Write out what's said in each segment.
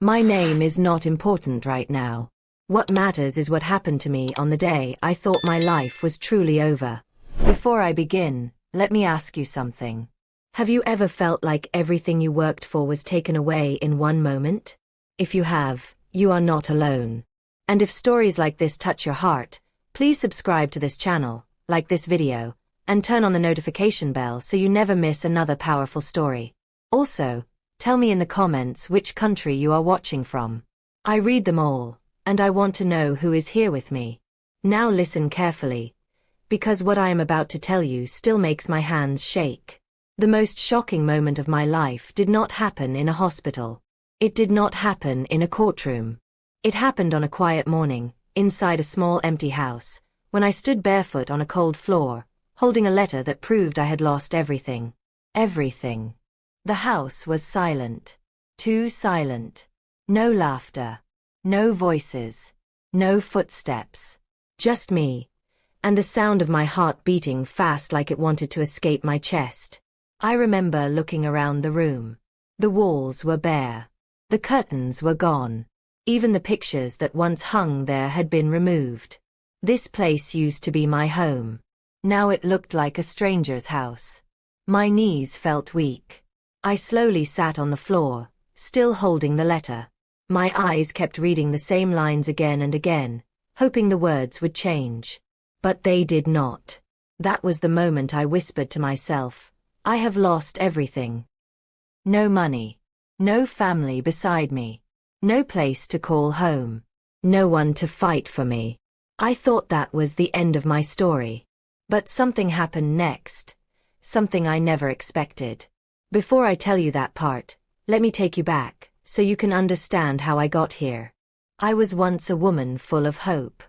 My name is not important right now. What matters is what happened to me on the day I thought my life was truly over. Before I begin, let me ask you something. Have you ever felt like everything you worked for was taken away in one moment? If you have, you are not alone. And if stories like this touch your heart, please subscribe to this channel, like this video, and turn on the notification bell so you never miss another powerful story. Also, tell me in the comments which country you are watching from. I read them all, and I want to know who is here with me. Now listen carefully, because what I am about to tell you still makes my hands shake. The most shocking moment of my life did not happen in a hospital. It did not happen in a courtroom. It happened on a quiet morning, inside a small empty house, when I stood barefoot on a cold floor, holding a letter that proved I had lost everything. Everything. The house was silent. Too silent. No laughter. No voices. No footsteps. Just me. And the sound of my heart beating fast like it wanted to escape my chest. I remember looking around the room. The walls were bare. The curtains were gone. Even the pictures that once hung there had been removed. This place used to be my home. Now it looked like a stranger's house. My knees felt weak. I slowly sat on the floor, still holding the letter. My eyes kept reading the same lines again and again, hoping the words would change. But they did not. That was the moment I whispered to myself, I have lost everything. No money. No family beside me. No place to call home. No one to fight for me. I thought that was the end of my story. But something happened next. Something I never expected. Before I tell you that part, let me take you back, so you can understand how I got here. I was once a woman full of hope.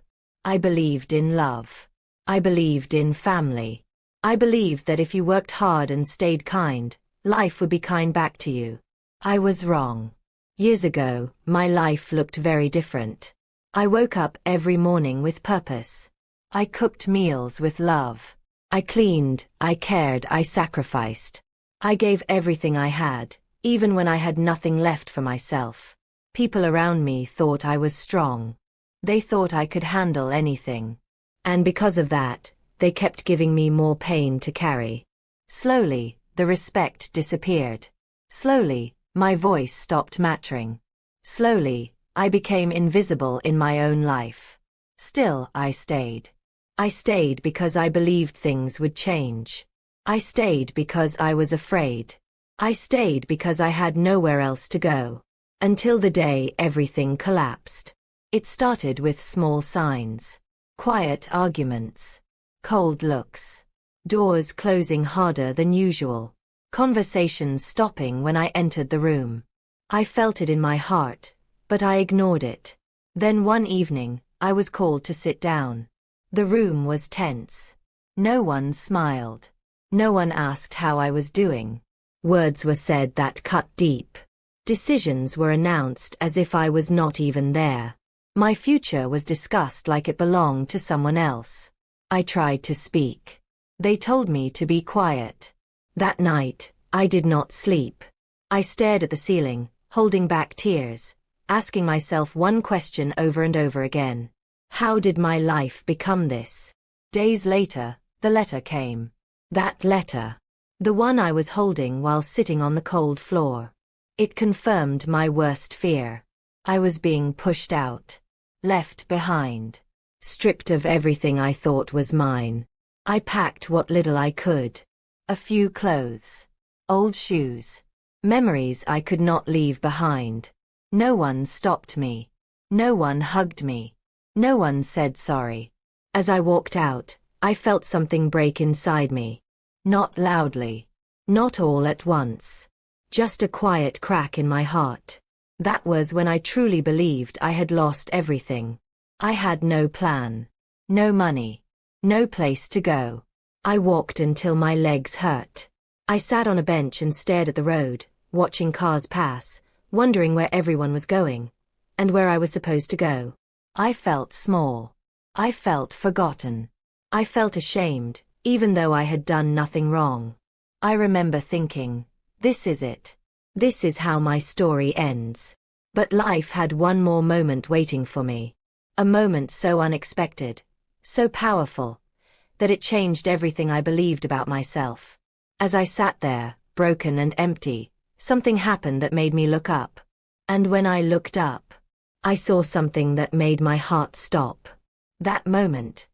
I believed in love. I believed in family. I believed that if you worked hard and stayed kind, life would be kind back to you. I was wrong. Years ago, my life looked very different. I woke up every morning with purpose. I cooked meals with love. I cleaned, I cared, I sacrificed. I gave everything I had, even when I had nothing left for myself. People around me thought I was strong. They thought I could handle anything. And because of that, they kept giving me more pain to carry. Slowly, the respect disappeared. Slowly, my voice stopped mattering. Slowly, I became invisible in my own life. Still, I stayed. I stayed because I believed things would change. I stayed because I was afraid. I stayed because I had nowhere else to go. Until the day everything collapsed. It started with small signs. Quiet arguments. Cold looks. Doors closing harder than usual. Conversations stopping when I entered the room. I felt it in my heart, but I ignored it. Then one evening, I was called to sit down. The room was tense. No one smiled. No one asked how I was doing. Words were said that cut deep. Decisions were announced as if I was not even there. My future was discussed like it belonged to someone else. I tried to speak. They told me to be quiet. That night, I did not sleep. I stared at the ceiling, holding back tears, asking myself one question over and over again. How did my life become this? Days later, the letter came. That letter. The one I was holding while sitting on the cold floor. It confirmed my worst fear. I was being pushed out. Left behind. Stripped of everything I thought was mine. I packed what little I could. A few clothes. Old shoes. Memories I could not leave behind. No one stopped me. No one hugged me. No one said sorry. As I walked out, I felt something break inside me. Not loudly. Not all at once. Just a quiet crack in my heart. That was when I truly believed I had lost everything. I had no plan. No money. No place to go. I walked until my legs hurt. I sat on a bench and stared at the road, watching cars pass, wondering where everyone was going, and where I was supposed to go. I felt small. I felt forgotten. I felt ashamed, even though I had done nothing wrong. I remember thinking, this is it. This is how my story ends. But life had one more moment waiting for me. A moment so unexpected, so powerful, that it changed everything I believed about myself. As I sat there, broken and empty, something happened that made me look up. And when I looked up, I saw something that made my heart stop. That moment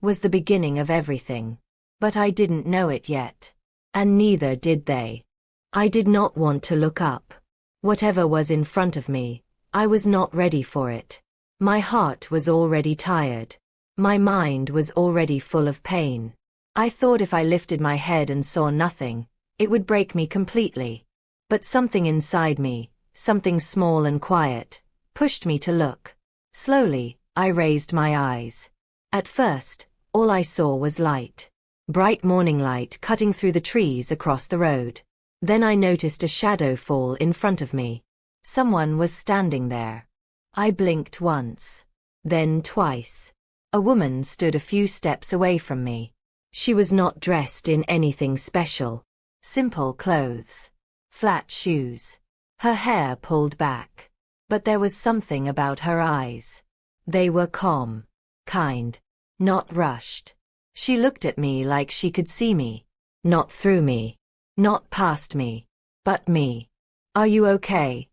was the beginning of everything. But I didn't know it yet. And neither did they. I did not want to look up. Whatever was in front of me, I was not ready for it. My heart was already tired. My mind was already full of pain. I thought if I lifted my head and saw nothing, it would break me completely. But something inside me, something small and quiet, pushed me to look. Slowly, I raised my eyes. At first, all I saw was light. Bright morning light cutting through the trees across the road. Then I noticed a shadow fall in front of me. Someone was standing there. I blinked once. Then twice. A woman stood a few steps away from me. She was not dressed in anything special. Simple clothes. Flat shoes. Her hair pulled back. But there was something about her eyes. They were calm. Kind. Not rushed. She looked at me like she could see me. Not through me. Not past me. But me. "Are you okay?"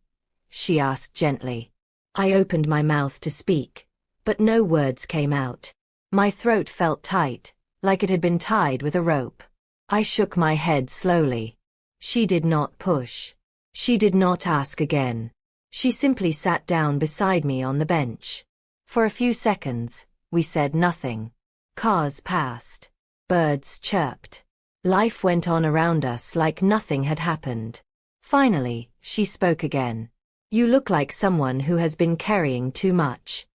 she asked gently. I opened my mouth to speak, but no words came out. My throat felt tight, like it had been tied with a rope. I shook my head slowly. She did not push. She did not ask again. She simply sat down beside me on the bench. For a few seconds, we said nothing. Cars passed. Birds chirped. Life went on around us like nothing had happened. Finally, she spoke again. "You look like someone who has been carrying too much."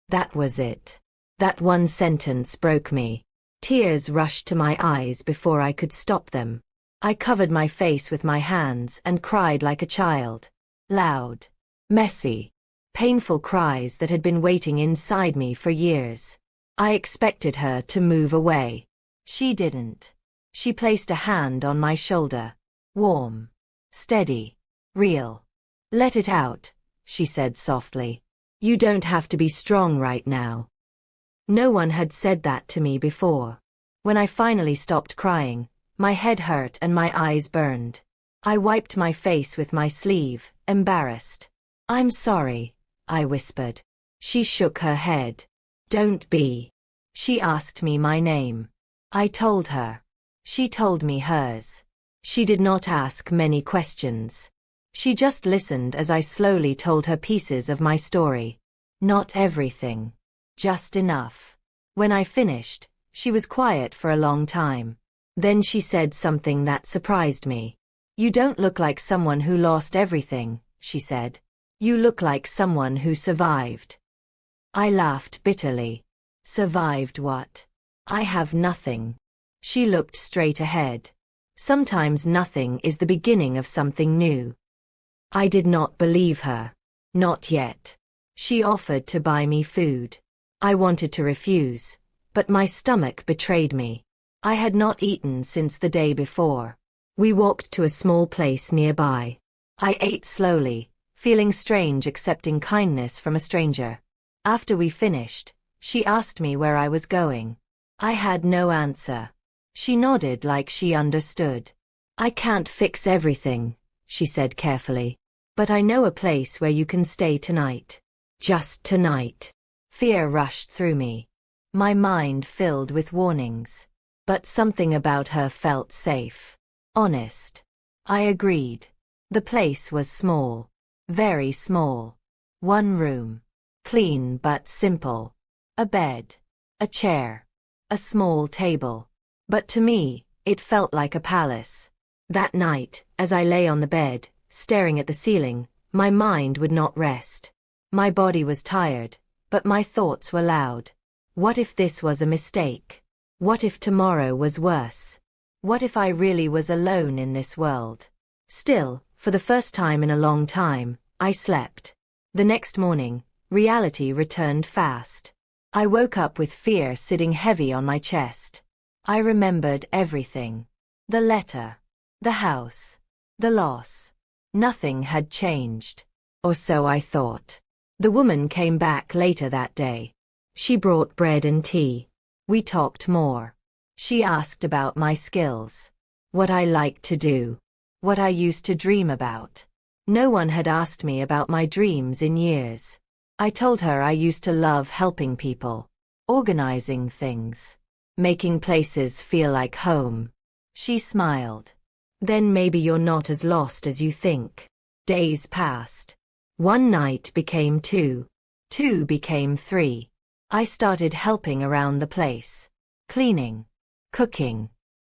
That was it. That one sentence broke me. Tears rushed to my eyes before I could stop them. I covered my face with my hands and cried like a child. Loud. Messy. Painful cries that had been waiting inside me for years. I expected her to move away. She didn't. She placed a hand on my shoulder. Warm. Steady. Real. "Let it out," she said softly. "You don't have to be strong right now." No one had said that to me before. When I finally stopped crying, my head hurt and my eyes burned. I wiped my face with my sleeve, embarrassed. "I'm sorry," I whispered. She shook her head. "Don't be." She asked me my name. I told her. She told me hers. She did not ask many questions. She just listened as I slowly told her pieces of my story. Not everything. Just enough. When I finished, she was quiet for a long time. Then she said something that surprised me. "You don't look like someone who lost everything," she said. "You look like someone who survived." I laughed bitterly. Survived what? I have nothing. She looked straight ahead. Sometimes nothing is the beginning of something new. I did not believe her. Not yet. She offered to buy me food. I wanted to refuse, but my stomach betrayed me. I had not eaten since the day before. We walked to a small place nearby. I ate slowly, feeling strange accepting kindness from a stranger. After we finished, she asked me where I was going. I had no answer. She nodded like she understood. "I can't fix everything," she said carefully. "But I know a place where you can stay tonight." Just tonight. Fear rushed through me. My mind filled with warnings. But something about her felt safe. Honest. I agreed. The place was small. Very small. One room. Clean but simple. A bed. A chair. A small table. But to me, it felt like a palace. That night, as I lay on the bed, staring at the ceiling, my mind would not rest. My body was tired, but my thoughts were loud. What if this was a mistake? What if tomorrow was worse? What if I really was alone in this world? Still, for the first time in a long time, I slept. The next morning, reality returned fast. I woke up with fear sitting heavy on my chest. I remembered everything. The letter. The house. The loss. Nothing had changed. Or so I thought. The woman came back later that day. She brought bread and tea. We talked more. She asked about my skills, what I liked to do, what I used to dream about. No one had asked me about my dreams in years. I told her I used to love helping people, organizing things, making places feel like home. She smiled. Then maybe you're not as lost as you think. Days passed. One night became two. Two became three. I started helping around the place. Cleaning. Cooking.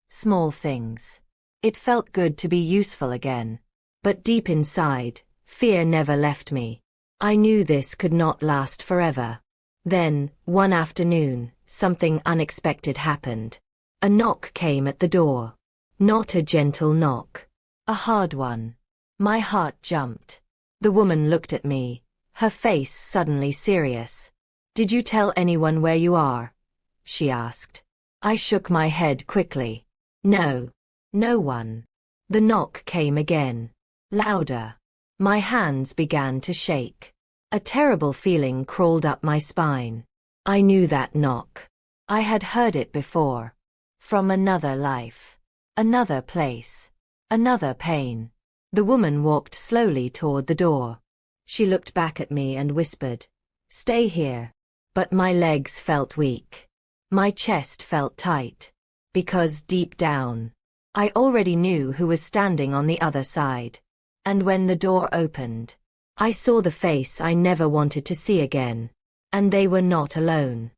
Small things. It felt good to be useful again. But deep inside, fear never left me. I knew this could not last forever. Then, one afternoon, something unexpected happened. A knock came at the door. Not a gentle knock. A hard one. My heart jumped. The woman looked at me, her face suddenly serious. "Did you tell anyone where you are?" she asked. I shook my head quickly. No. No one. The knock came again. Louder. My hands began to shake. A terrible feeling crawled up my spine. I knew that knock. I had heard it before. From another life. Another place. Another pain. The woman walked slowly toward the door. She looked back at me and whispered, "Stay here." But my legs felt weak. My chest felt tight. Because deep down, I already knew who was standing on the other side. And when the door opened, I saw the face I never wanted to see again. And they were not alone.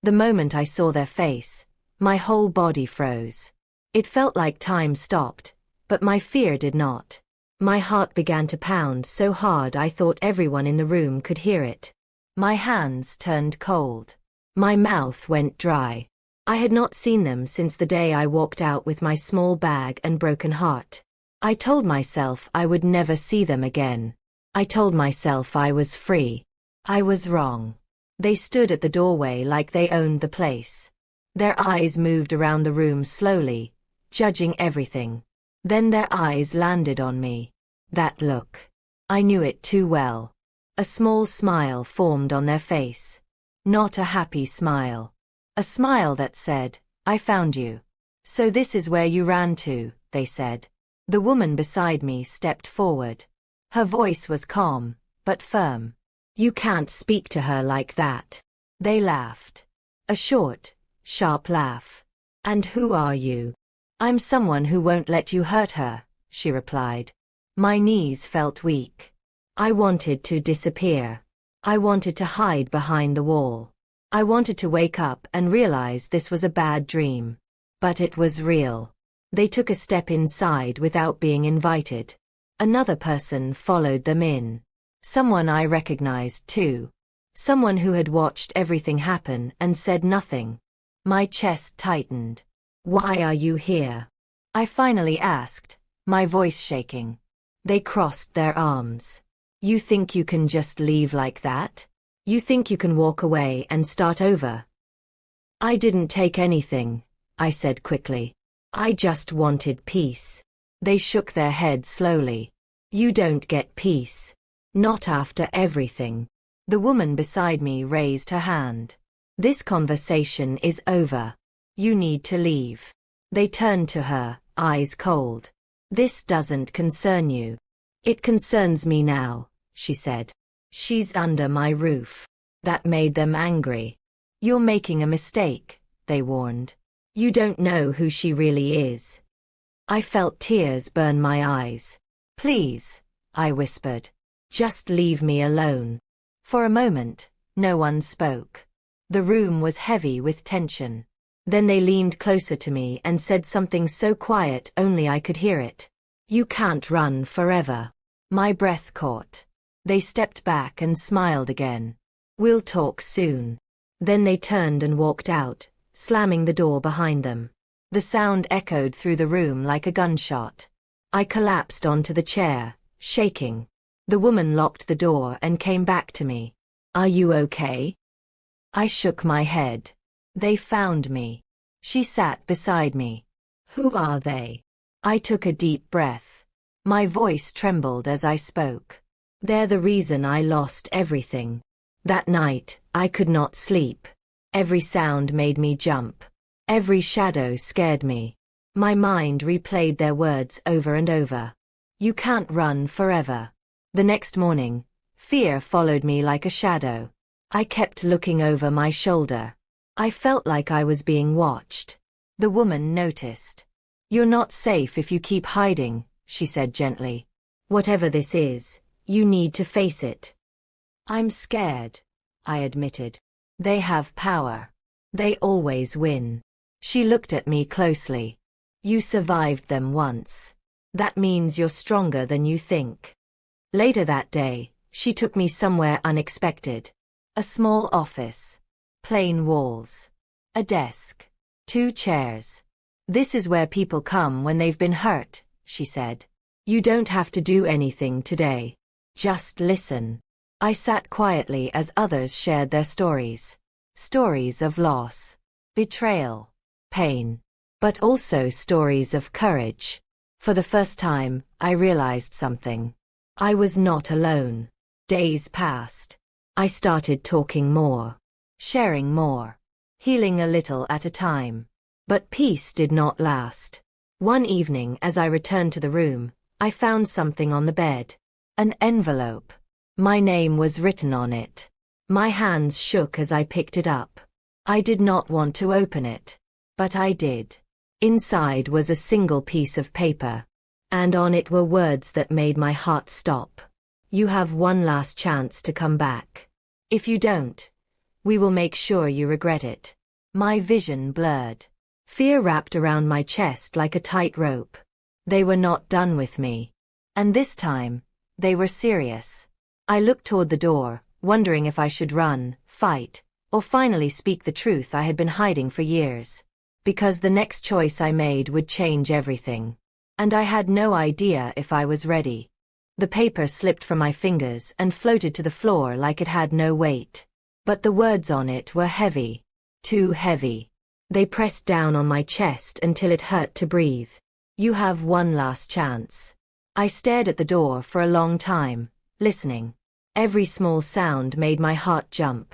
The moment I saw their face, my whole body froze. It felt like time stopped, but my fear did not. My heart began to pound so hard I thought everyone in the room could hear it. My hands turned cold. My mouth went dry. I had not seen them since the day I walked out with my small bag and broken heart. I told myself I would never see them again. I told myself I was free. I was wrong. They stood at the doorway like they owned the place. Their eyes moved around the room slowly, judging everything. Then their eyes landed on me. That look. I knew it too well. A small smile formed on their face. Not a happy smile. A smile that said, "I found you. So this is where you ran to," they said. The woman beside me stepped forward. Her voice was calm, but firm. "You can't speak to her like that." They laughed. A short, sharp laugh. "And who are you?" "I'm someone who won't let you hurt her," she replied. My knees felt weak. I wanted to disappear. I wanted to hide behind the wall. I wanted to wake up and realize this was a bad dream. But it was real. They took a step inside without being invited. Another person followed them in. Someone I recognized too. Someone who had watched everything happen and said nothing. My chest tightened. "Why are you here?" I finally asked, my voice shaking. They crossed their arms. "You think you can just leave like that? You think you can walk away and start over?" "I didn't take anything," I said quickly. "I just wanted peace." They shook their heads slowly. "You don't get peace. Not after everything." The woman beside me raised her hand. "This conversation is over. You need to leave." They turned to her, eyes cold. "This doesn't concern you." "It concerns me now," she said. "She's under my roof." That made them angry. "You're making a mistake," they warned. "You don't know who she really is." I felt tears burn my eyes. "Please," I whispered. "Just leave me alone." For a moment, no one spoke. The room was heavy with tension. Then they leaned closer to me and said something so quiet only I could hear it. "You can't run forever." My breath caught. They stepped back and smiled again. "We'll talk soon." Then they turned and walked out, slamming the door behind them. The sound echoed through the room like a gunshot. I collapsed onto the chair, shaking. The woman locked the door and came back to me. "Are you okay?" I shook my head. "They found me." She sat beside me. "Who are they?" I took a deep breath. My voice trembled as I spoke. They're the reason I lost everything. That night, I could not sleep. Every sound made me jump. Every shadow scared me. My mind replayed their words over and over. You can't run forever. The next morning, fear followed me like a shadow. I kept looking over my shoulder. I felt like I was being watched. The woman noticed. You're not safe if you keep hiding, she said gently. Whatever this is, you need to face it. I'm scared, I admitted. They have power. They always win. She looked at me closely. You survived them once. That means you're stronger than you think. Later that day, she took me somewhere unexpected. A small office. Plain walls. A desk. 2 chairs. This is where people come when they've been hurt, she said. You don't have to do anything today. Just listen. I sat quietly as others shared their stories. Stories of loss, betrayal, pain, but also stories of courage. For the first time, I realized something. I was not alone. Days passed. I started talking more, sharing more, healing a little at a time. But peace did not last. One evening as I returned to the room, I found something on the bed. An envelope. My name was written on it. My hands shook as I picked it up. I did not want to open it. But I did. Inside was a single piece of paper. And on it were words that made my heart stop. You have one last chance to come back. If you don't, we will make sure you regret it. My vision blurred. Fear wrapped around my chest like a tight rope. They were not done with me. And this time, they were serious. I looked toward the door, wondering if I should run, fight, or finally speak the truth I had been hiding for years. Because the next choice I made would change everything. And I had no idea if I was ready. The paper slipped from my fingers and floated to the floor like it had no weight. But the words on it were heavy. Too heavy. They pressed down on my chest until it hurt to breathe. You have one last chance. I stared at the door for a long time, listening. Every small sound made my heart jump.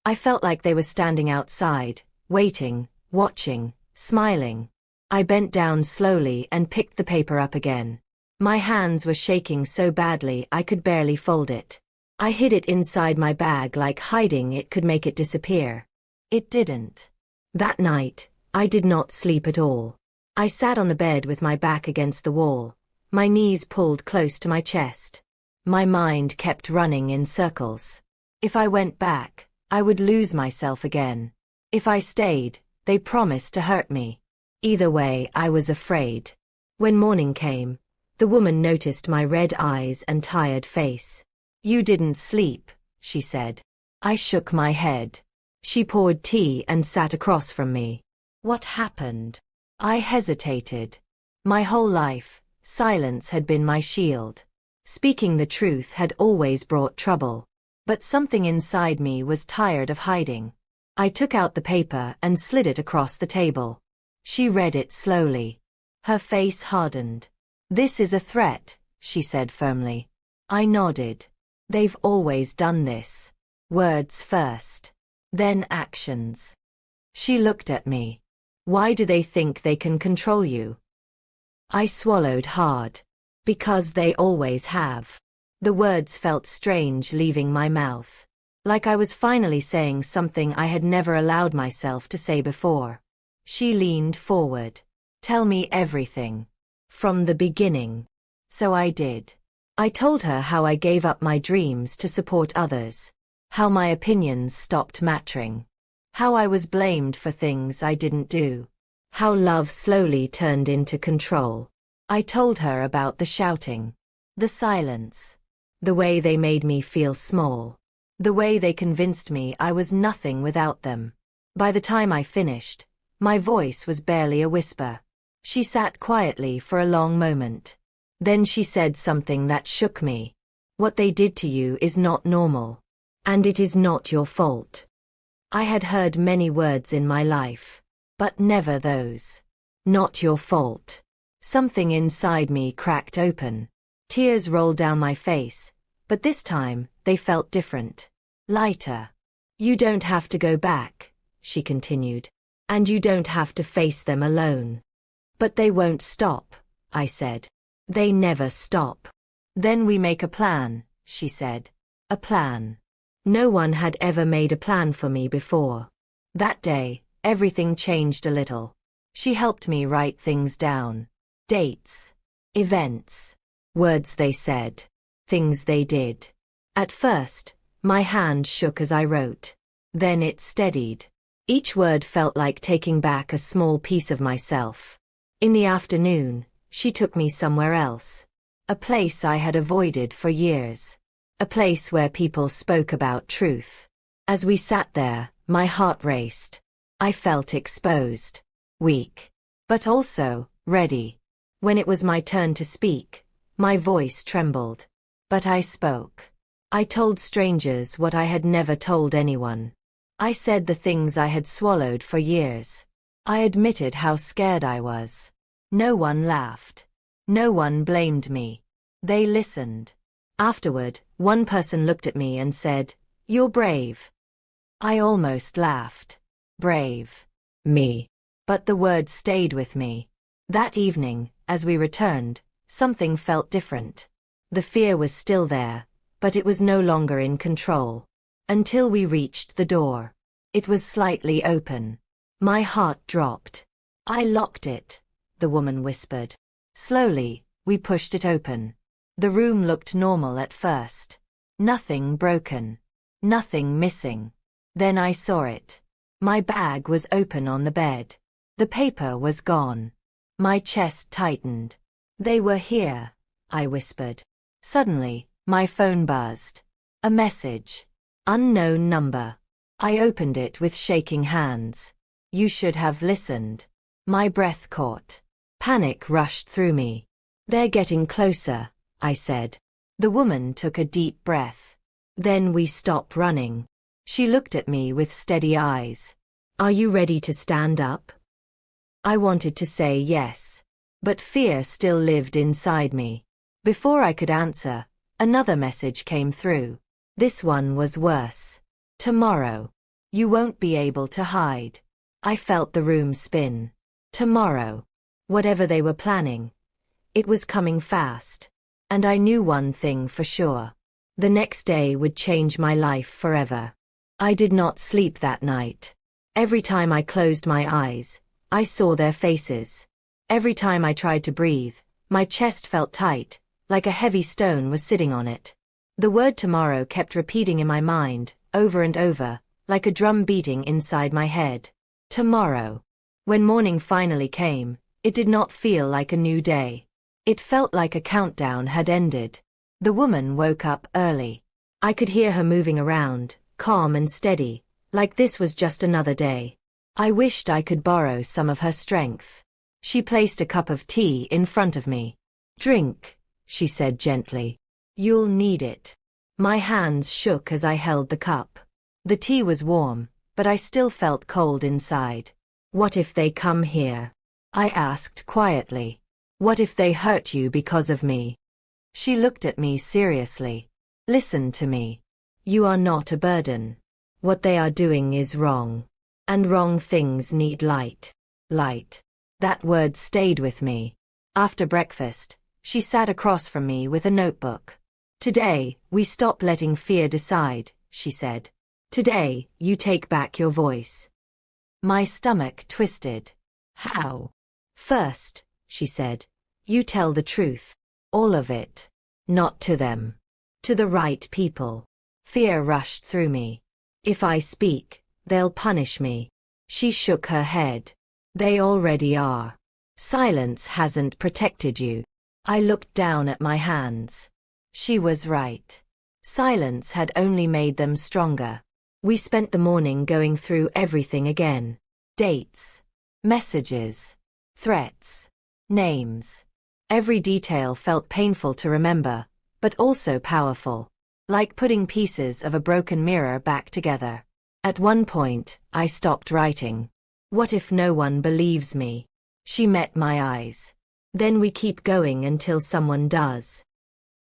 I felt like they were standing outside, waiting, watching, smiling. I bent down slowly and picked the paper up again. My hands were shaking so badly I could barely fold it. I hid it inside my bag like hiding it could make it disappear. It didn't. That night, I did not sleep at all. I sat on the bed with my back against the wall, my knees pulled close to my chest. My mind kept running in circles. If I went back, I would lose myself again. If I stayed, they promised to hurt me. Either way, I was afraid. When morning came, the woman noticed my red eyes and tired face. You didn't sleep, she said. I shook my head. She poured tea and sat across from me. What happened? I hesitated. My whole life, silence had been my shield. Speaking the truth had always brought trouble. But something inside me was tired of hiding. I took out the paper and slid it across the table. She read it slowly. Her face hardened. This is a threat, she said firmly. I nodded. They've always done this. Words first. Then actions. She looked at me. Why do they think they can control you? I swallowed hard. Because they always have. The words felt strange leaving my mouth. Like I was finally saying something I had never allowed myself to say before. She leaned forward. Tell me everything. From the beginning. So I did. I told her how I gave up my dreams to support others. How my opinions stopped mattering. How I was blamed for things I didn't do. How love slowly turned into control. I told her about the shouting. The silence. The way they made me feel small. The way they convinced me I was nothing without them. By the time I finished, my voice was barely a whisper. She sat quietly for a long moment. Then she said something that shook me. What they did to you is not normal. And it is not your fault. I had heard many words in my life. But never those. Not your fault. Something inside me cracked open. Tears rolled down my face, But this time, they felt different. Lighter. You don't have to go back, she continued. And you don't have to face them alone. But they won't stop, I said. They never stop. Then we make a plan, she said. A plan. No one had ever made a plan for me before. That day, everything changed a little. She helped me write things down. Dates. Events. Words they said. Things they did. At first, my hand shook as I wrote. Then it steadied. Each word felt like taking back a small piece of myself. In the afternoon, she took me somewhere else. A place I had avoided for years. A place where people spoke about truth. As we sat there, my heart raced. I felt exposed. Weak. But also, ready. When it was my turn to speak, my voice trembled. But I spoke. I told strangers what I had never told anyone. I said the things I had swallowed for years. I admitted how scared I was. No one laughed. No one blamed me. They listened. Afterward, one person looked at me and said, "You're brave." I almost laughed. Brave. Me. But the word stayed with me. That evening, as we returned, something felt different. The fear was still there, but it was no longer in control. Until we reached the door. It was slightly open. My heart dropped. "I locked it," the woman whispered. Slowly, we pushed it open. The room looked normal at first. Nothing broken. Nothing missing. Then I saw it. My bag was open on the bed. The paper was gone. My chest tightened. "They were here," I whispered. Suddenly, my phone buzzed. A message. Unknown number. I opened it with shaking hands. "You should have listened." My breath caught. Panic rushed through me. "They're getting closer," I said. The woman took a deep breath. "Then we stop running." She looked at me with steady eyes. "Are you ready to stand up?" I wanted to say yes. But fear still lived inside me. Before I could answer, another message came through. This one was worse. "Tomorrow. You won't be able to hide." I felt the room spin. Tomorrow. Whatever they were planning. It was coming fast. And I knew one thing for sure. The next day would change my life forever. I did not sleep that night. Every time I closed my eyes, I saw their faces. Every time I tried to breathe, my chest felt tight, like a heavy stone was sitting on it. The word tomorrow kept repeating in my mind, over and over, like a drum beating inside my head. Tomorrow. When morning finally came, it did not feel like a new day. It felt like a countdown had ended. The woman woke up early. I could hear her moving around, calm and steady, like this was just another day. I wished I could borrow some of her strength. She placed a cup of tea in front of me. "Drink," she said gently. "You'll need it." My hands shook as I held the cup. The tea was warm, but I still felt cold inside. "What if they come here?" I asked quietly. "What if they hurt you because of me?" She looked at me seriously. "Listen to me. You are not a burden. What they are doing is wrong. And wrong things need light. Light." That word stayed with me. After breakfast, she sat across from me with a notebook. "Today, we stop letting fear decide," she said. "Today, you take back your voice." My stomach twisted. "How?" "First," she said, "you tell the truth. All of it. Not to them. To the right people." Fear rushed through me. "If I speak, they'll punish me." She shook her head. "They already are. Silence hasn't protected you." I looked down at my hands. She was right. Silence had only made them stronger. We spent the morning going through everything again. Dates. Messages. Threats. Names. Every detail felt painful to remember, but also powerful. Like putting pieces of a broken mirror back together. At one point, I stopped writing. What if no one believes me? She met my eyes. Then we keep going until someone does.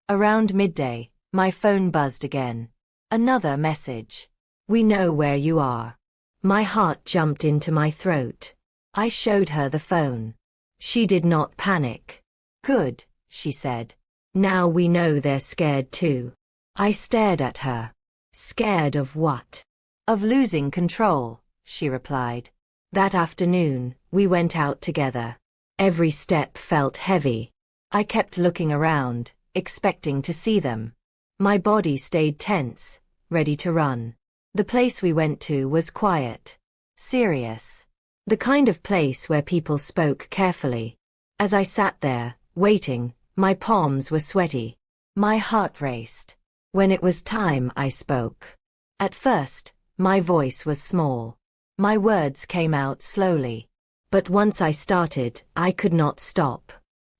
Around midday, My phone buzzed again. Another message. We know where you are. My heart jumped into my throat. I showed her the phone. She did not panic. Good, she said. Now we know they're scared too. I stared at her. Scared of what? Of losing control, she replied. That afternoon, we went out together. Every step felt heavy. I kept looking around, expecting to see them. My body stayed tense, ready to run. The place we went to was quiet. Serious. The kind of place where people spoke carefully. As I sat there, waiting, my palms were sweaty. My heart raced. When it was time, I spoke. At first, my voice was small. My words came out slowly. But once I started, I could not stop.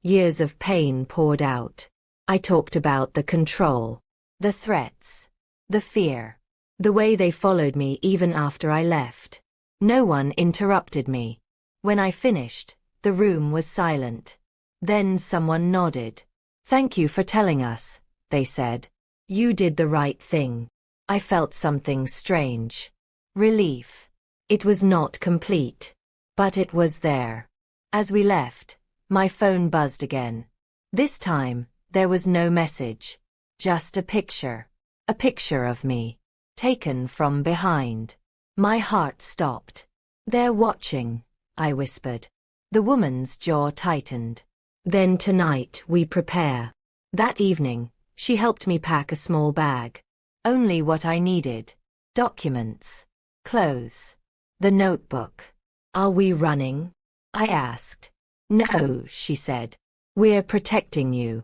Years of pain poured out. I talked about the control, the threats, the fear, the way they followed me even after I left. No one interrupted me. When I finished, the room was silent. Then someone nodded. Thank you for telling us, they said. You did the right thing. I felt something strange. Relief. It was not complete. But it was there. As we left, my phone buzzed again. This time, there was no message. Just a picture. A picture of me. Taken from behind. My heart stopped. They're watching, I whispered. The woman's jaw tightened. Then tonight we prepare. That evening, she helped me pack a small bag. Only what I needed. Documents. Clothes. The notebook. Are we running? I asked. No, she said. We're protecting you.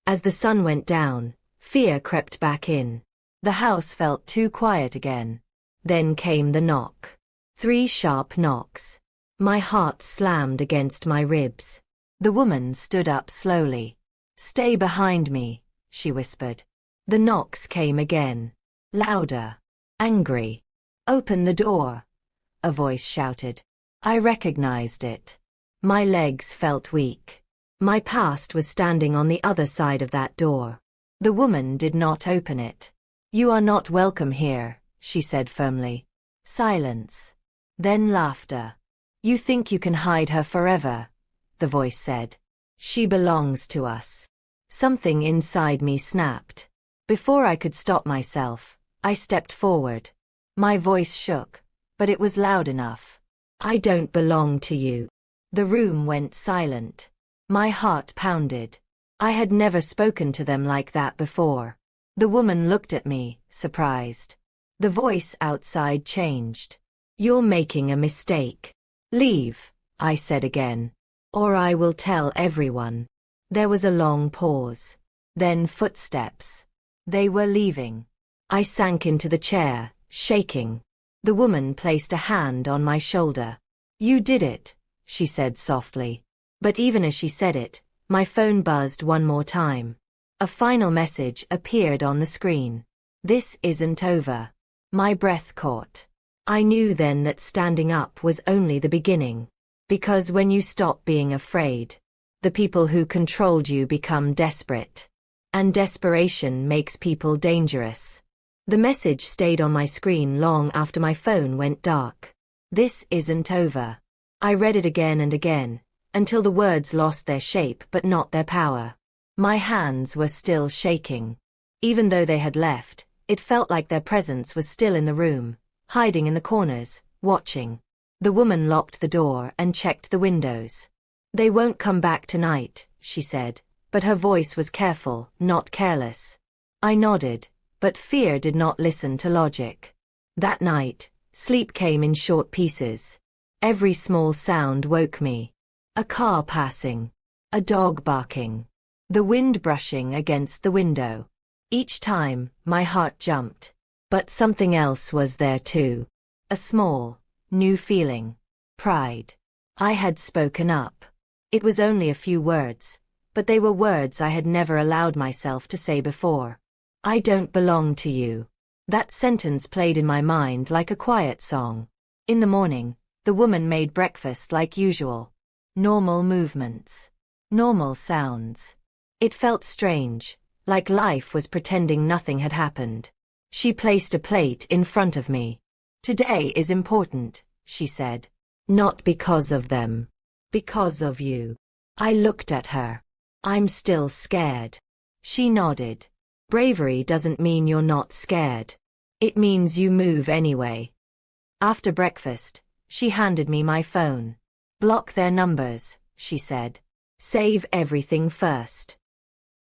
As the sun went down, fear crept back in. The house felt too quiet again. Then came the knock. 3 sharp knocks. My heart slammed against my ribs. The woman stood up slowly. Stay behind me, she whispered. The knocks came again. Louder. Angry. Open the door, a voice shouted. I recognized it. My legs felt weak. My past was standing on the other side of that door. The woman did not open it. You are not welcome here, she said firmly. Silence. Then laughter. You think you can hide her forever, the voice said. She belongs to us. Something inside me snapped. Before I could stop myself, I stepped forward. My voice shook, but it was loud enough. I don't belong to you. The room went silent. My heart pounded. I had never spoken to them like that before. The woman looked at me, surprised. The voice outside changed. You're making a mistake. Leave, I said again. Or I will tell everyone. There was a long pause. Then footsteps. They were leaving. I sank into the chair, shaking. The woman placed a hand on my shoulder. You did it, she said softly. But even as she said it, my phone buzzed one more time. A final message appeared on the screen. This isn't over. My breath caught. I knew then that standing up was only the beginning. Because when you stop being afraid, the people who controlled you become desperate. And desperation makes people dangerous. The message stayed on my screen long after my phone went dark. This isn't over. I read it again and again, until the words lost their shape but not their power. My hands were still shaking. Even though they had left, it felt like their presence was still in the room, hiding in the corners, watching. The woman locked the door and checked the windows. They won't come back tonight, she said, but her voice was careful, not careless. I nodded, but fear did not listen to logic. That night, sleep came in short pieces. Every small sound woke me. A car passing. A dog barking. The wind brushing against the window. Each time, my heart jumped. But something else was there too. A small, new feeling. Pride. I had spoken up. It was only a few words, but they were words I had never allowed myself to say before. I don't belong to you. That sentence played in my mind like a quiet song. In the morning, the woman made breakfast like usual. Normal movements. Normal sounds. It felt strange, like life was pretending nothing had happened. She placed a plate in front of me. Today is important, she said. Not because of them. Because of you. I looked at her. I'm still scared. She nodded. Bravery doesn't mean you're not scared. It means you move anyway. After breakfast, she handed me my phone. Block their numbers, she said. Save everything first.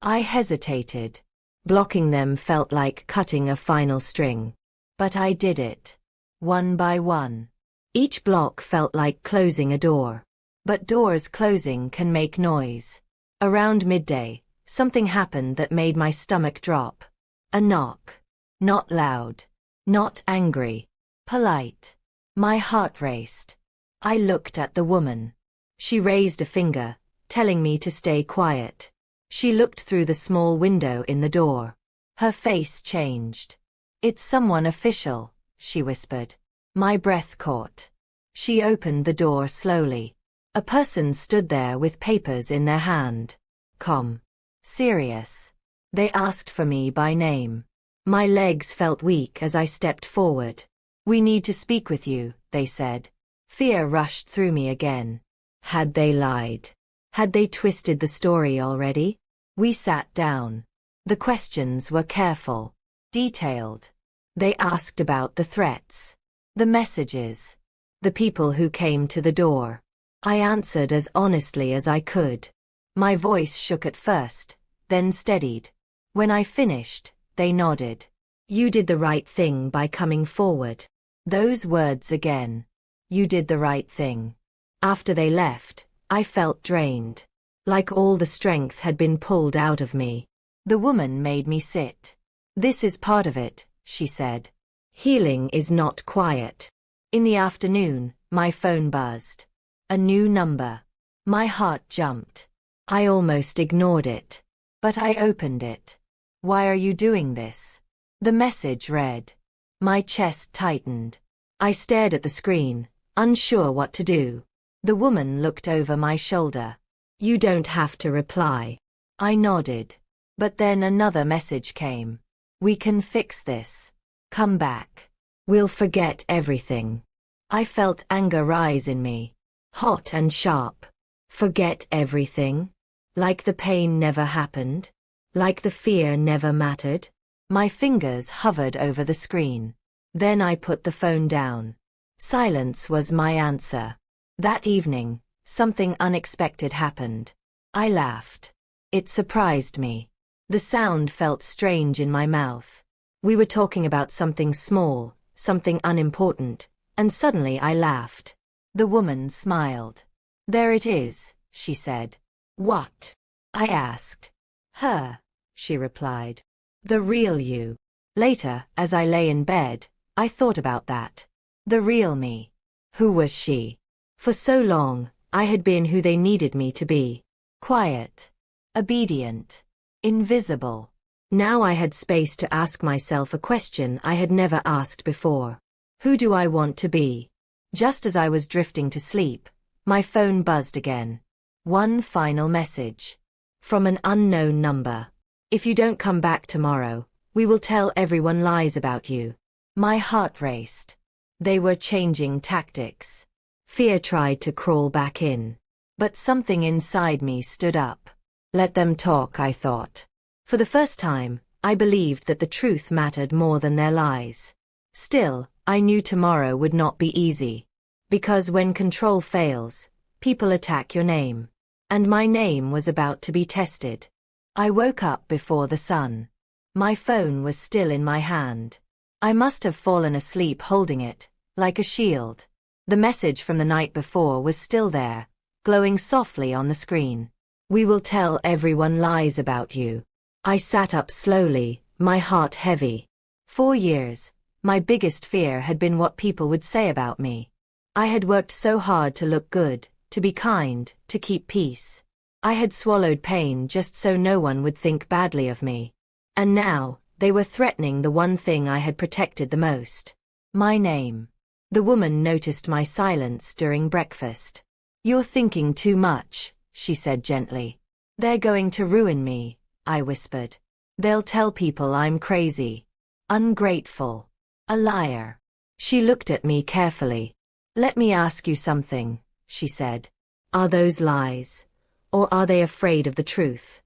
I hesitated. Blocking them felt like cutting a final string. But I did it. One by one. Each block felt like closing a door. But doors closing can make noise. Around midday, something happened that made my stomach drop. A knock. Not loud. Not angry. Polite. My heart raced. I looked at the woman. She raised a finger, telling me to stay quiet. She looked through the small window in the door. Her face changed. It's someone official, she whispered. My breath caught. She opened the door slowly. A person stood there with papers in their hand. Calm. Serious. They asked for me by name. My legs felt weak as I stepped forward. We need to speak with you, they said. Fear rushed through me again. Had they lied? Had they twisted the story already? We sat down. The questions were careful, detailed. They asked about the threats, the messages, the people who came to the door. I answered as honestly as I could. My voice shook at first, then steadied. When I finished, they nodded. You did the right thing by coming forward. Those words again. You did the right thing. After they left, I felt drained. Like all the strength had been pulled out of me. The woman made me sit. This is part of it, she said. Healing is not quiet. In the afternoon, my phone buzzed. A new number. My heart jumped. I almost ignored it. But I opened it. Why are you doing this? The message read. My chest tightened. I stared at the screen, unsure what to do. The woman looked over my shoulder. You don't have to reply. I nodded. But then another message came. We can fix this. Come back. We'll forget everything. I felt anger rise in me. Hot and sharp. Forget everything? Like the pain never happened? Like the fear never mattered? My fingers hovered over the screen. Then I put the phone down. Silence was my answer. That evening, something unexpected happened. I laughed. It surprised me. The sound felt strange in my mouth. We were talking about something small, something unimportant, and suddenly I laughed. The woman smiled. There it is, she said. What? I asked. Her, she replied. The real you. Later, as I lay in bed, I thought about that. The real me. Who was she? For so long, I had been who they needed me to be. Quiet. Obedient. Invisible. Now I had space to ask myself a question I had never asked before. Who do I want to be? Just as I was drifting to sleep, my phone buzzed again. One final message. From an unknown number. If you don't come back tomorrow, we will tell everyone lies about you. My heart raced. They were changing tactics. Fear tried to crawl back in. But something inside me stood up. Let them talk, I thought. For the first time, I believed that the truth mattered more than their lies. Still, I knew tomorrow would not be easy. Because when control fails, people attack your name. And my name was about to be tested. I woke up before the sun. My phone was still in my hand. I must have fallen asleep holding it, like a shield. The message from the night before was still there, glowing softly on the screen. We will tell everyone lies about you. I sat up slowly, my heart heavy. 4 years, my biggest fear had been what people would say about me. I had worked so hard to look good, to be kind, to keep peace. I had swallowed pain just so no one would think badly of me. And now, they were threatening the one thing I had protected the most. My name. The woman noticed my silence during breakfast. You're thinking too much, she said gently. They're going to ruin me, I whispered. They'll tell people I'm crazy, ungrateful, a liar. She looked at me carefully. Let me ask you something, she said. Are those lies? Or are they afraid of the truth?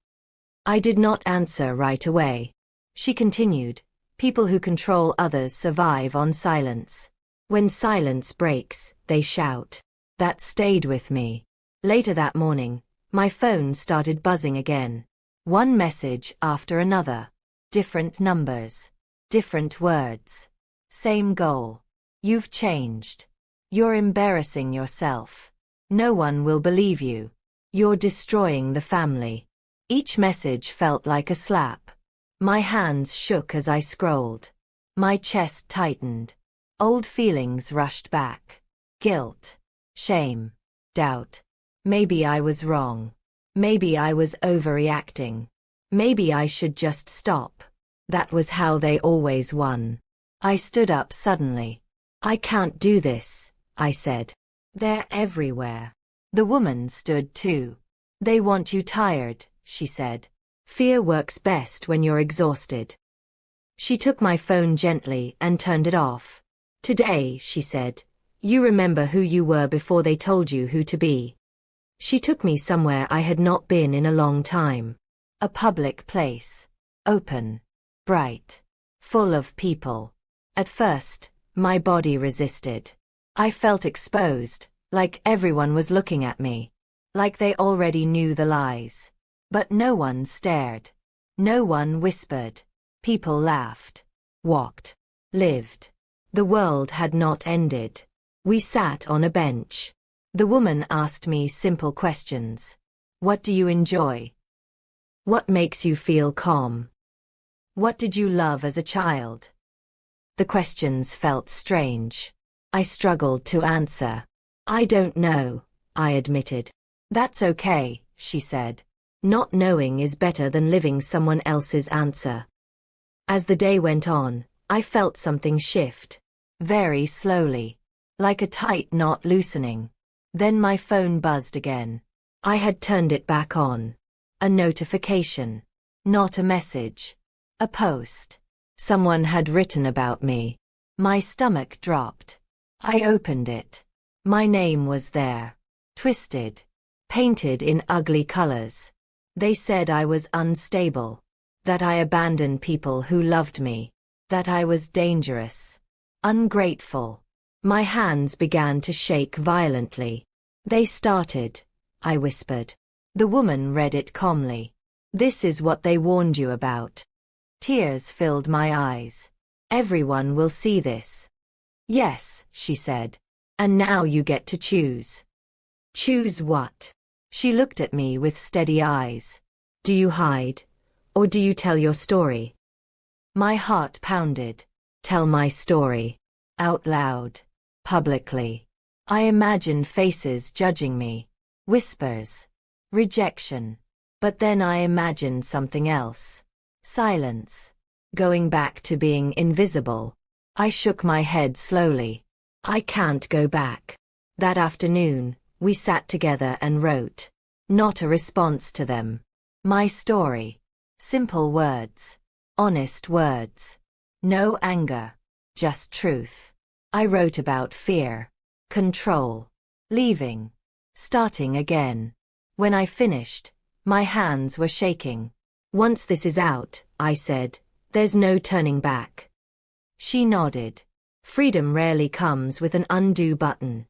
I did not answer right away. She continued, people who control others survive on silence. When silence breaks, they shout. That stayed with me. Later that morning, my phone started buzzing again. One message after another. Different numbers. Different words. Same goal. You've changed. You're embarrassing yourself. No one will believe you. You're destroying the family. Each message felt like a slap. My hands shook as I scrolled. My chest tightened. Old feelings rushed back. Guilt. Shame. Doubt. Maybe I was wrong. Maybe I was overreacting. Maybe I should just stop. That was how they always won. I stood up suddenly. I can't do this, I said. They're everywhere. The woman stood too. They want you tired, she said. Fear works best when you're exhausted. She took my phone gently and turned it off. Today, she said, you remember who you were before they told you who to be. She took me somewhere I had not been in a long time. A public place. Open. Bright. Full of people. At first, my body resisted. I felt exposed, like everyone was looking at me. Like they already knew the lies. But no one stared. No one whispered. People laughed. Walked. Lived. The world had not ended. We sat on a bench. The woman asked me simple questions. What do you enjoy? What makes you feel calm? What did you love as a child? The questions felt strange. I struggled to answer. I don't know, I admitted. That's okay, she said. Not knowing is better than living someone else's answer. As the day went on, I felt something shift. Very slowly. Like a tight knot loosening. Then my phone buzzed again. I had turned it back on. A notification. Not a message. A post. Someone had written about me. My stomach dropped. I opened it. My name was there. Twisted. Painted in ugly colors. They said I was unstable. That I abandoned people who loved me. That I was dangerous. Ungrateful. My hands began to shake violently. They started, I whispered. The woman read it calmly. This is what they warned you about. Tears filled my eyes. Everyone will see this. Yes, she said. And now you get to choose. Choose what? She looked at me with steady eyes. Do you hide? Or do you tell your story? My heart pounded. Tell my story. Out loud. Publicly. I imagined faces judging me. Whispers. Rejection. But then I imagined something else. Silence. Going back to being invisible. I shook my head slowly. I can't go back. That afternoon, we sat together and wrote. Not a response to them. My story. Simple words. Honest words. No anger. Just truth. I wrote about fear. Control. Leaving. Starting again. When I finished, my hands were shaking. Once this is out, I said, there's no turning back. She nodded. Freedom rarely comes with an undo button.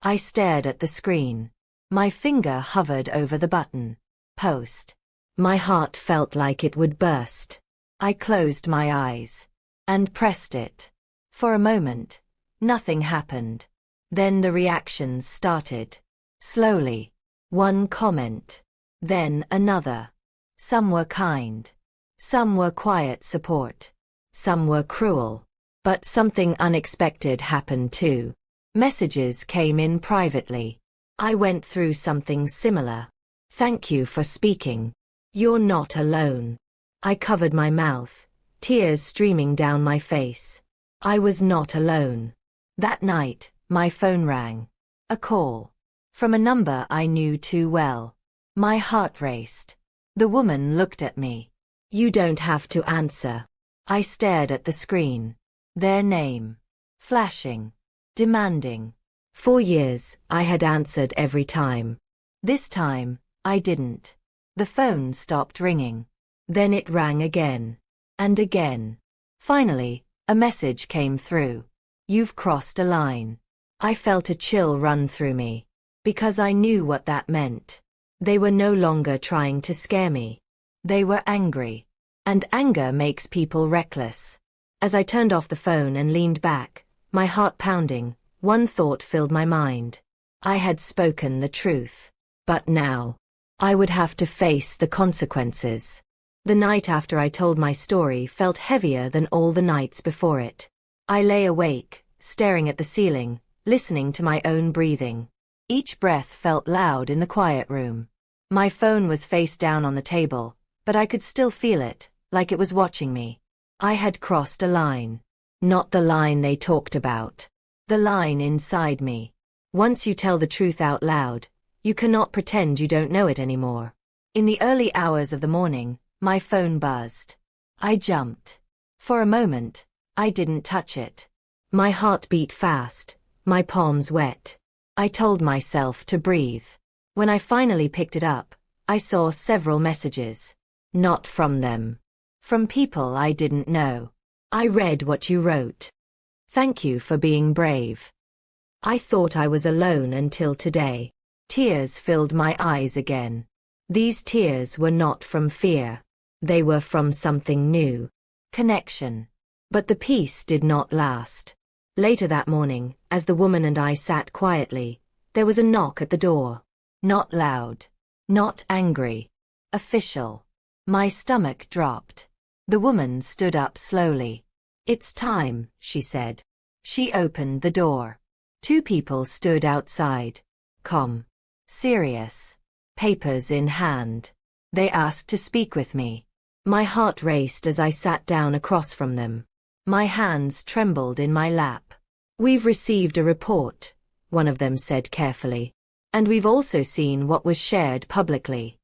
I stared at the screen. My finger hovered over the button. Post. My heart felt like it would burst. I closed my eyes. And pressed it. For a moment, nothing happened. Then the reactions started. Slowly. One comment. Then another. Some were kind. Some were quiet support. Some were cruel. But something unexpected happened too. Messages came in privately. I went through something similar. Thank you for speaking. You're not alone. I covered my mouth, tears streaming down my face. I was not alone. That night, my phone rang. A call. From a number I knew too well. My heart raced. The woman looked at me. You don't have to answer. I stared at the screen. Their name. Flashing. Demanding. For years, I had answered every time. This time, I didn't. The phone stopped ringing. Then it rang again. And again. Finally, a message came through. You've crossed a line. I felt a chill run through me. Because I knew what that meant. They were no longer trying to scare me. They were angry. And anger makes people reckless. As I turned off the phone and leaned back, my heart pounding, one thought filled my mind. I had spoken the truth. But now, I would have to face the consequences. The night after I told my story felt heavier than all the nights before it. I lay awake, staring at the ceiling, listening to my own breathing. Each breath felt loud in the quiet room. My phone was face down on the table, but I could still feel it, like it was watching me. I had crossed a line. Not the line they talked about. The line inside me. Once you tell the truth out loud, you cannot pretend you don't know it anymore. In the early hours of the morning, my phone buzzed. I jumped. For a moment, I didn't touch it. My heart beat fast, my palms wet. I told myself to breathe. When I finally picked it up, I saw several messages. Not from them. From people I didn't know. I read what you wrote. Thank you for being brave. I thought I was alone until today. Tears filled my eyes again. These tears were not from fear. They were from something new. Connection. But the peace did not last. Later that morning, as the woman and I sat quietly, there was a knock at the door. Not loud. Not angry. Official. My stomach dropped. The woman stood up slowly. It's time, she said. She opened the door. Two people stood outside. Calm. Serious. Papers in hand. They asked to speak with me. My heart raced as I sat down across from them. My hands trembled in my lap. We've received a report, one of them said carefully. And we've also seen what was shared publicly.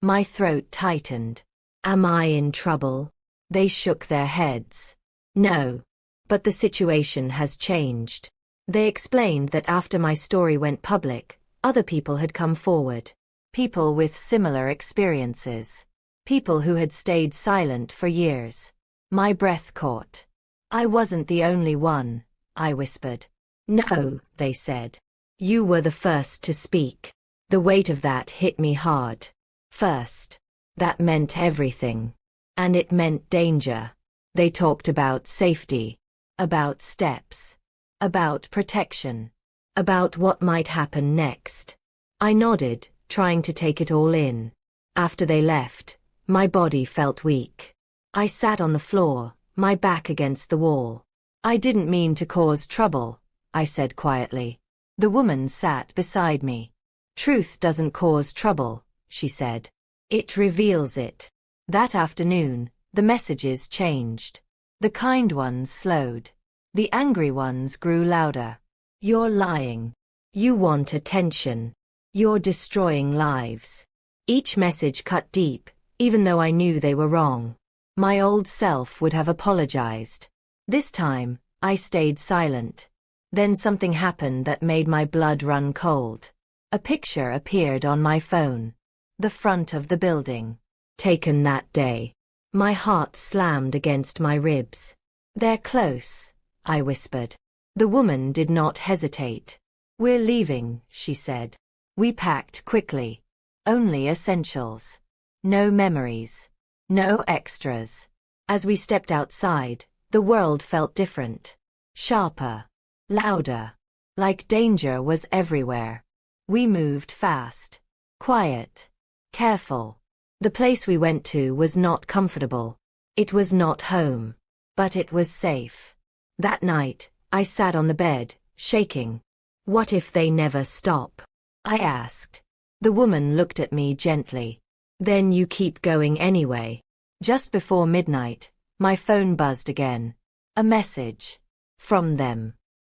My throat tightened. Am I in trouble? They shook their heads. No. But the situation has changed. They explained that after my story went public, other people had come forward. People with similar experiences. People who had stayed silent for years. My breath caught. I wasn't the only one, I whispered. No, they said. You were the first to speak. The weight of that hit me hard. First. That meant everything. And it meant danger. They talked about safety. About steps. About protection. About what might happen next. I nodded, trying to take it all in. After they left, my body felt weak. I sat on the floor, my back against the wall. I didn't mean to cause trouble, I said quietly. The woman sat beside me. Truth doesn't cause trouble, she said. It reveals it. That afternoon, the messages changed. The kind ones slowed. The angry ones grew louder. You're lying. You want attention. You're destroying lives. Each message cut deep, even though I knew they were wrong. My old self would have apologized. This time, I stayed silent. Then something happened that made my blood run cold. A picture appeared on my phone. The front of the building. Taken that day. My heart slammed against my ribs. They're close, I whispered. The woman did not hesitate. We're leaving, she said. We packed quickly. Only essentials. No memories. No extras. As we stepped outside, the world felt different. Sharper. Louder. Like danger was everywhere. We moved fast. Quiet. Careful. The place we went to was not comfortable. It was not home. But it was safe. That night, I sat on the bed, shaking. What if they never stop? I asked. The woman looked at me gently. Then you keep going anyway. Just before midnight, my phone buzzed again. A message. From them.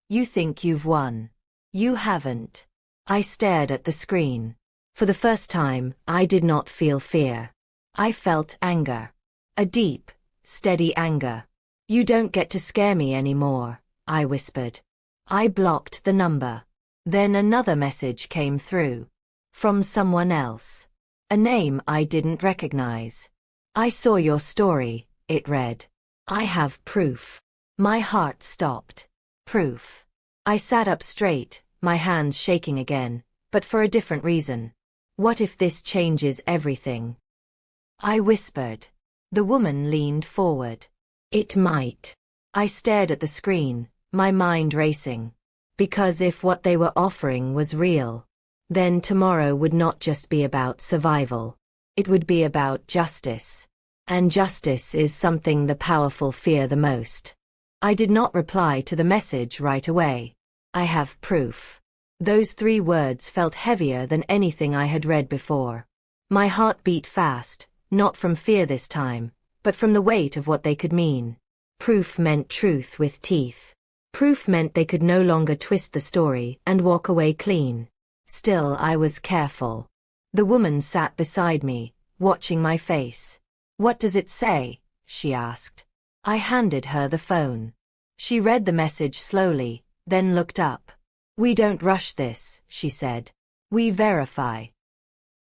You think you've won. You haven't. I stared at the screen. For the first time, I did not feel fear. I felt anger. A deep, steady anger. You don't get to scare me anymore, I whispered. I blocked the number. Then another message came through. From someone else. A name I didn't recognize. I saw your story, it read. I have proof. My heart stopped. Proof. I sat up straight, my hands shaking again, but for a different reason. What if this changes everything? I whispered. The woman leaned forward. It might. I stared at the screen, my mind racing. Because if what they were offering was real, then tomorrow would not just be about survival. It would be about justice. And justice is something the powerful fear the most. I did not reply to the message right away. I have proof. Those 3 words felt heavier than anything I had read before. My heart beat fast, not from fear this time, but from the weight of what they could mean. Proof meant truth with teeth. Proof meant they could no longer twist the story and walk away clean. Still, I was careful. The woman sat beside me, watching my face. What does it say? She asked. I handed her the phone. She read the message slowly, then looked up. We don't rush this, she said. We verify.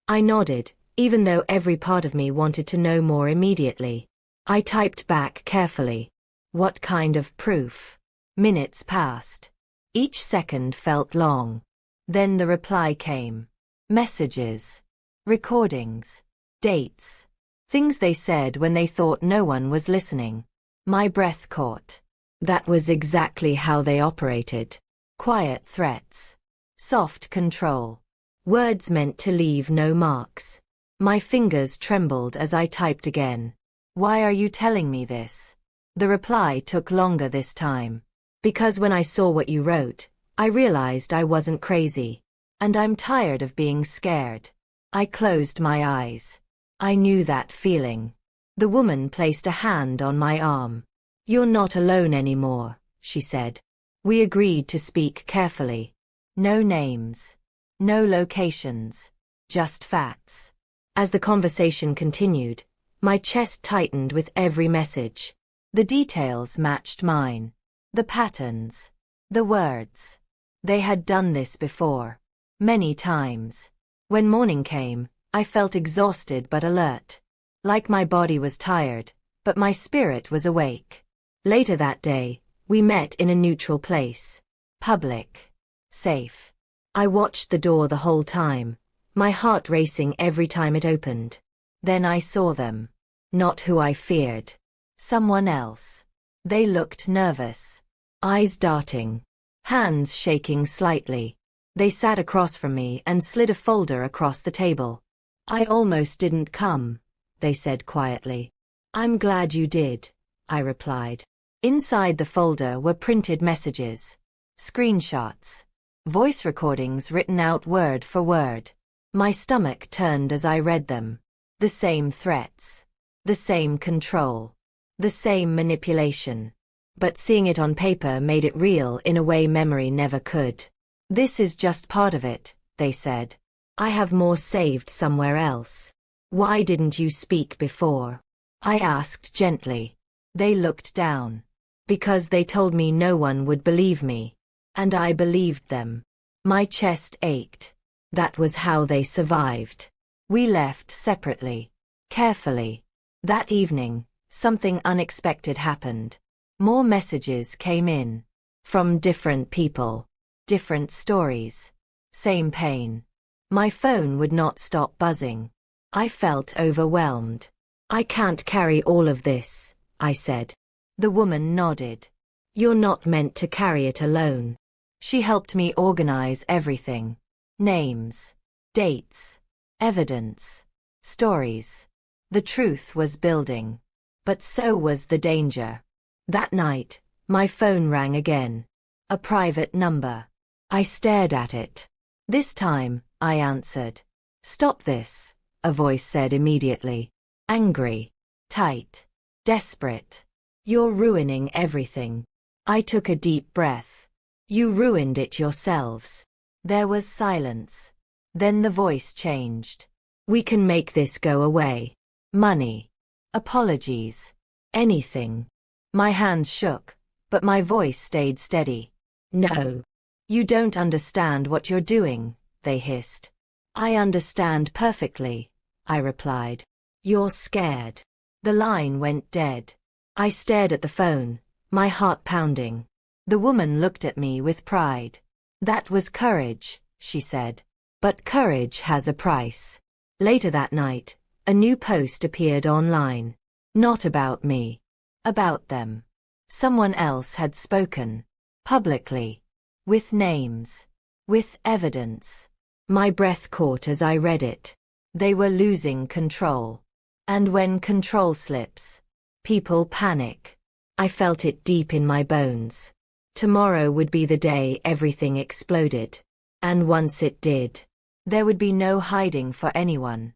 I nodded, even though every part of me wanted to know more immediately. I typed back carefully. What kind of proof? Minutes passed. Each second felt long. Then the reply came. Messages. Recordings. Dates. Things they said when they thought no one was listening. My breath caught. That was exactly how they operated. Quiet threats. Soft control. Words meant to leave no marks. My fingers trembled as I typed again. Why are you telling me this? The reply took longer this time. Because when I saw what you wrote, I realized I wasn't crazy. And I'm tired of being scared. I closed my eyes. I knew that feeling. The woman placed a hand on my arm. You're not alone anymore, she said. We agreed to speak carefully. No names. No locations. Just facts. As the conversation continued, my chest tightened with every message. The details matched mine. The patterns. The words. They had done this before. Many times. When morning came, I felt exhausted but alert. Like my body was tired, but my spirit was awake. Later that day, we met in a neutral place. Public. Safe. I watched the door the whole time, my heart racing every time it opened. Then I saw them. Not who I feared. Someone else. They looked nervous. Eyes darting. Hands shaking slightly. They sat across from me and slid a folder across the table. I almost didn't come, they said quietly. I'm glad you did, I replied. Inside the folder were printed messages. Screenshots. Voice recordings written out word for word. My stomach turned as I read them. The same threats. The same control. The same manipulation. But seeing it on paper made it real in a way memory never could. This is just part of it, they said. I have more saved somewhere else. Why didn't you speak before? I asked gently. They looked down. Because they told me no one would believe me. And I believed them. My chest ached. That was how they survived. We left separately. Carefully. That evening, something unexpected happened. More messages came in. From different people. Different stories. Same pain. My phone would not stop buzzing. I felt overwhelmed. I can't carry all of this, I said. The woman nodded. You're not meant to carry it alone. She helped me organize everything. Names. Dates. Evidence. Stories. The truth was building. But so was the danger. That night, my phone rang again. A private number. I stared at it. This time, I answered. Stop this, a voice said immediately. Angry. Tight. Desperate. You're ruining everything. I took a deep breath. You ruined it yourselves. There was silence. Then the voice changed. We can make this go away. Money. Apologies. Anything. My hands shook, but my voice stayed steady. No. You don't understand what you're doing, they hissed. I understand perfectly, I replied. You're scared. The line went dead. I stared at the phone, my heart pounding. The woman looked at me with pride. That was courage, she said. But courage has a price. Later that night, a new post appeared online. Not about me. About them. Someone else had spoken. Publicly. With names. With evidence. My breath caught as I read it. They were losing control. And when control slips, people panic. I felt it deep in my bones. Tomorrow would be the day everything exploded. And once it did, there would be no hiding for anyone.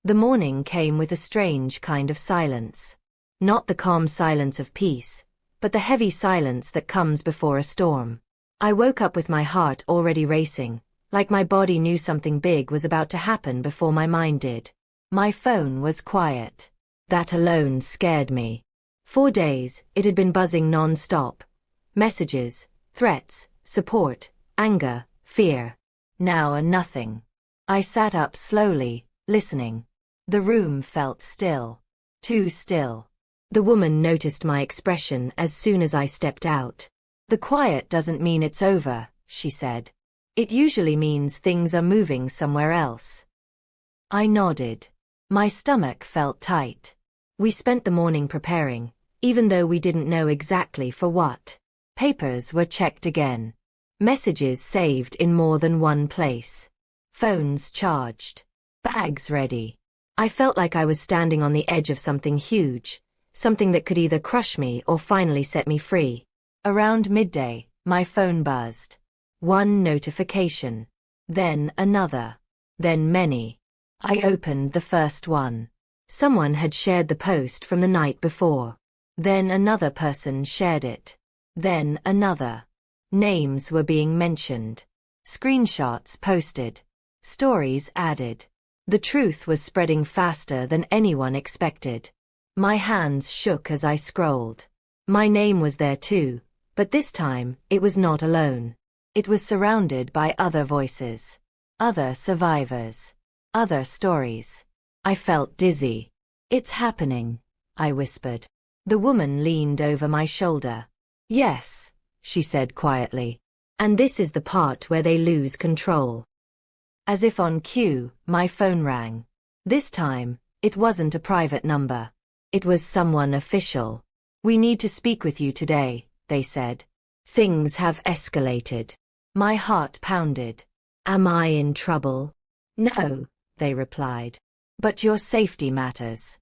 The morning came with a strange kind of silence. Not the calm silence of peace, but the heavy silence that comes before a storm. I woke up with my heart already racing, like my body knew something big was about to happen before my mind did. My phone was quiet. That alone scared me. 4 days, it had been buzzing non-stop. Messages, threats, support, anger, fear. Now a nothing. I sat up slowly, listening. The room felt still. Too still. The woman noticed my expression as soon as I stepped out. The quiet doesn't mean it's over, she said. It usually means things are moving somewhere else. I nodded. My stomach felt tight. We spent the morning preparing, even though we didn't know exactly for what. Papers were checked again. Messages saved in more than one place. Phones charged. Bags ready. I felt like I was standing on the edge of something huge, something that could either crush me or finally set me free. Around midday, my phone buzzed. One notification. Then another. Then many. I opened the first one. Someone had shared the post from the night before. Then another person shared it. Then another. Names were being mentioned. Screenshots posted. Stories added. The truth was spreading faster than anyone expected. My hands shook as I scrolled. My name was there too, but this time, it was not alone. It was surrounded by other voices. Other survivors. Other stories. I felt dizzy. It's happening, I whispered. The woman leaned over my shoulder. Yes, she said quietly. And this is the part where they lose control. As if on cue, my phone rang. This time, it wasn't a private number. It was someone official. We need to speak with you today, they said. Things have escalated. My heart pounded. Am I in trouble? No, they replied. But your safety matters.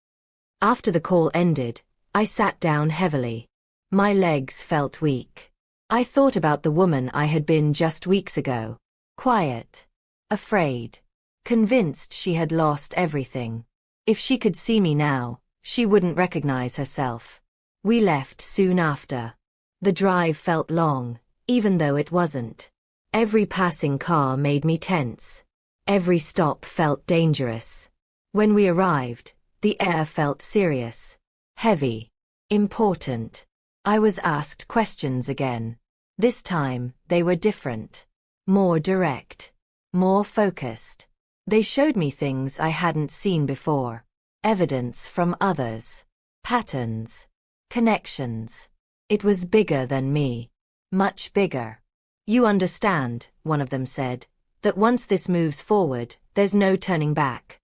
After the call ended, I sat down heavily. My legs felt weak. I thought about the woman I had been just weeks ago. Quiet. Afraid. Convinced she had lost everything. If she could see me now, she wouldn't recognize herself. We left soon after. The drive felt long, even though it wasn't. Every passing car made me tense. Every stop felt dangerous. When we arrived, the air felt serious. Heavy. Important. I was asked questions again. This time, they were different. More direct. More focused. They showed me things I hadn't seen before. Evidence from others. Patterns. Connections. It was bigger than me. Much bigger. You understand, one of them said, that once this moves forward, there's no turning back.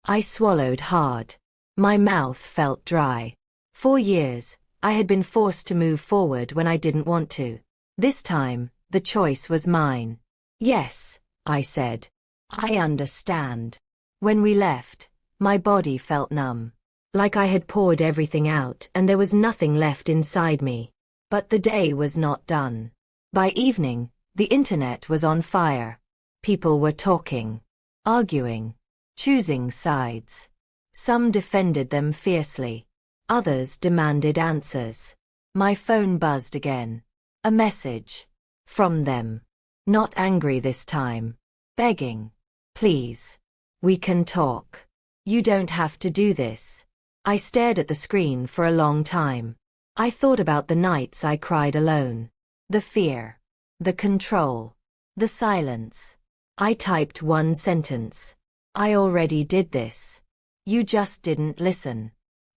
I swallowed hard. My mouth felt dry. 4 years, I had been forced to move forward when I didn't want to. This time, the choice was mine. Yes, I said. I understand. When we left, my body felt numb. Like I had poured everything out and there was nothing left inside me. But the day was not done. By evening, the internet was on fire. People were talking. Arguing. Choosing sides. Some defended them fiercely. Others demanded answers. My phone buzzed again. A message. From them. Not angry this time. Begging. Please. We can talk. You don't have to do this. I stared at the screen for a long time. I thought about the nights I cried alone. The fear. The control. The silence. I typed one sentence. I already did this. You just didn't listen.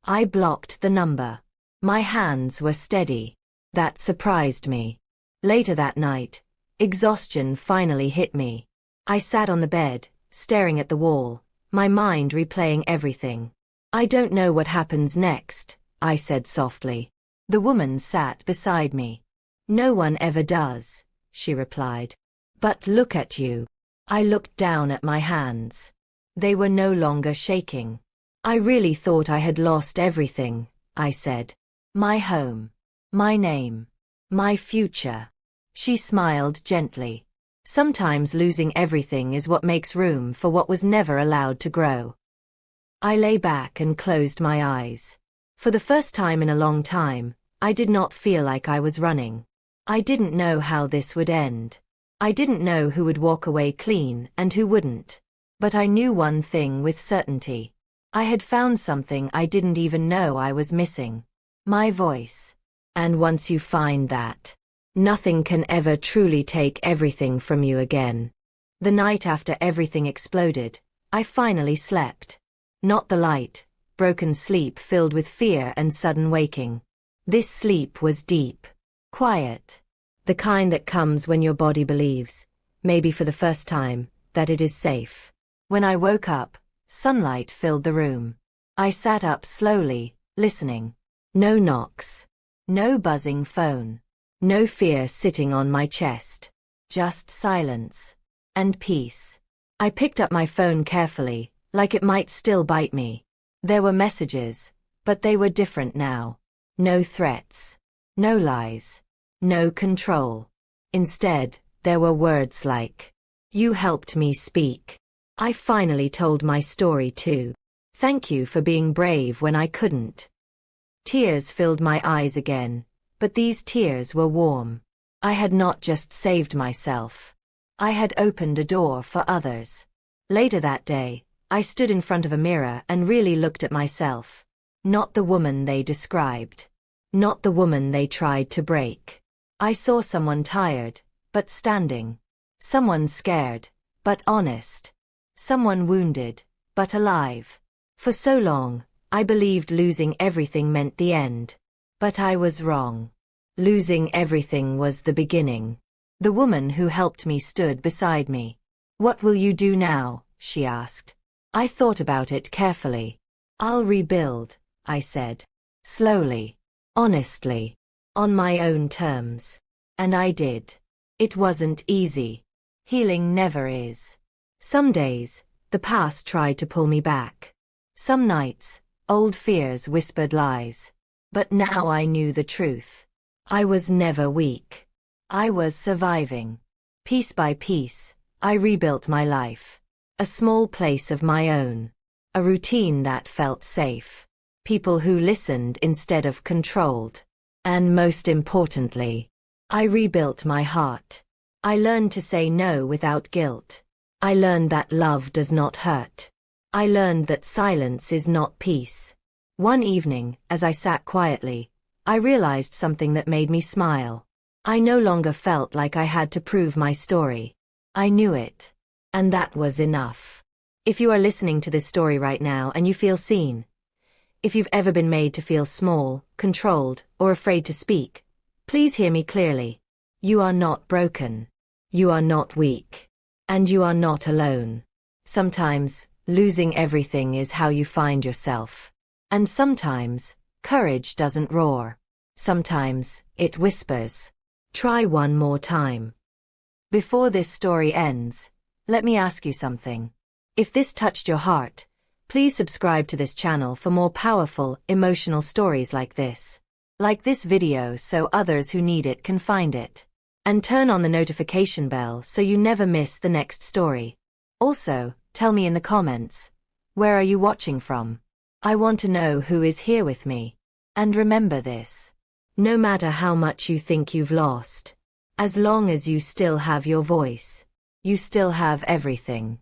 I blocked the number. My hands were steady. That surprised me. Later that night, exhaustion finally hit me. I sat on the bed, staring at the wall, my mind replaying everything. I don't know what happens next, I said softly. The woman sat beside me. No one ever does, she replied. But look at you. I looked down at my hands. They were no longer shaking. I really thought I had lost everything, I said. My home. My name. My future. She smiled gently. Sometimes losing everything is what makes room for what was never allowed to grow. I lay back and closed my eyes. For the first time in a long time, I did not feel like I was running. I didn't know how this would end. I didn't know who would walk away clean and who wouldn't. But I knew one thing with certainty. I had found something I didn't even know I was missing. My voice. And once you find that, nothing can ever truly take everything from you again. The night after everything exploded, I finally slept. Not the light, broken sleep filled with fear and sudden waking. This sleep was deep. Quiet. The kind that comes when your body believes, maybe for the first time, that it is safe. When I woke up, sunlight filled the room. I sat up slowly, listening. No knocks. No buzzing phone. No fear sitting on my chest. Just silence. And peace. I picked up my phone carefully, like it might still bite me. There were messages, but they were different now. No threats. No lies. No control. Instead, there were words like, "You helped me speak. I finally told my story too. Thank you for being brave when I couldn't." Tears filled my eyes again, but these tears were warm. I had not just saved myself. I had opened a door for others. Later that day, I stood in front of a mirror and really looked at myself. Not the woman they described. Not the woman they tried to break. I saw someone tired, but standing. Someone scared, but honest. Someone wounded, but alive. For so long, I believed losing everything meant the end. But I was wrong. Losing everything was the beginning. The woman who helped me stood beside me. "What will you do now?" she asked. I thought about it carefully. "I'll rebuild," I said. Slowly. Honestly. On my own terms. And I did. It wasn't easy. Healing never is. Some days, the past tried to pull me back. Some nights, old fears whispered lies. But now I knew the truth. I was never weak. I was surviving. Piece by piece, I rebuilt my life. A small place of my own. A routine that felt safe. People who listened instead of controlled. And most importantly, I rebuilt my heart. I learned to say no without guilt. I learned that love does not hurt. I learned that silence is not peace. One evening, as I sat quietly, I realized something that made me smile. I no longer felt like I had to prove my story. I knew it. And that was enough. If you are listening to this story right now and you feel seen, if you've ever been made to feel small, controlled, or afraid to speak, please hear me clearly. You are not broken. You are not weak. And you are not alone. Sometimes, losing everything is how you find yourself. And sometimes, courage doesn't roar. Sometimes, it whispers. Try one more time. Before this story ends, let me ask you something. If this touched your heart, please subscribe to this channel for more powerful, emotional stories like this. Like this video so others who need it can find it. And turn on the notification bell so you never miss the next story. Also, tell me in the comments, where are you watching from? I want to know who is here with me. And remember this. No matter how much you think you've lost, as long as you still have your voice, you still have everything.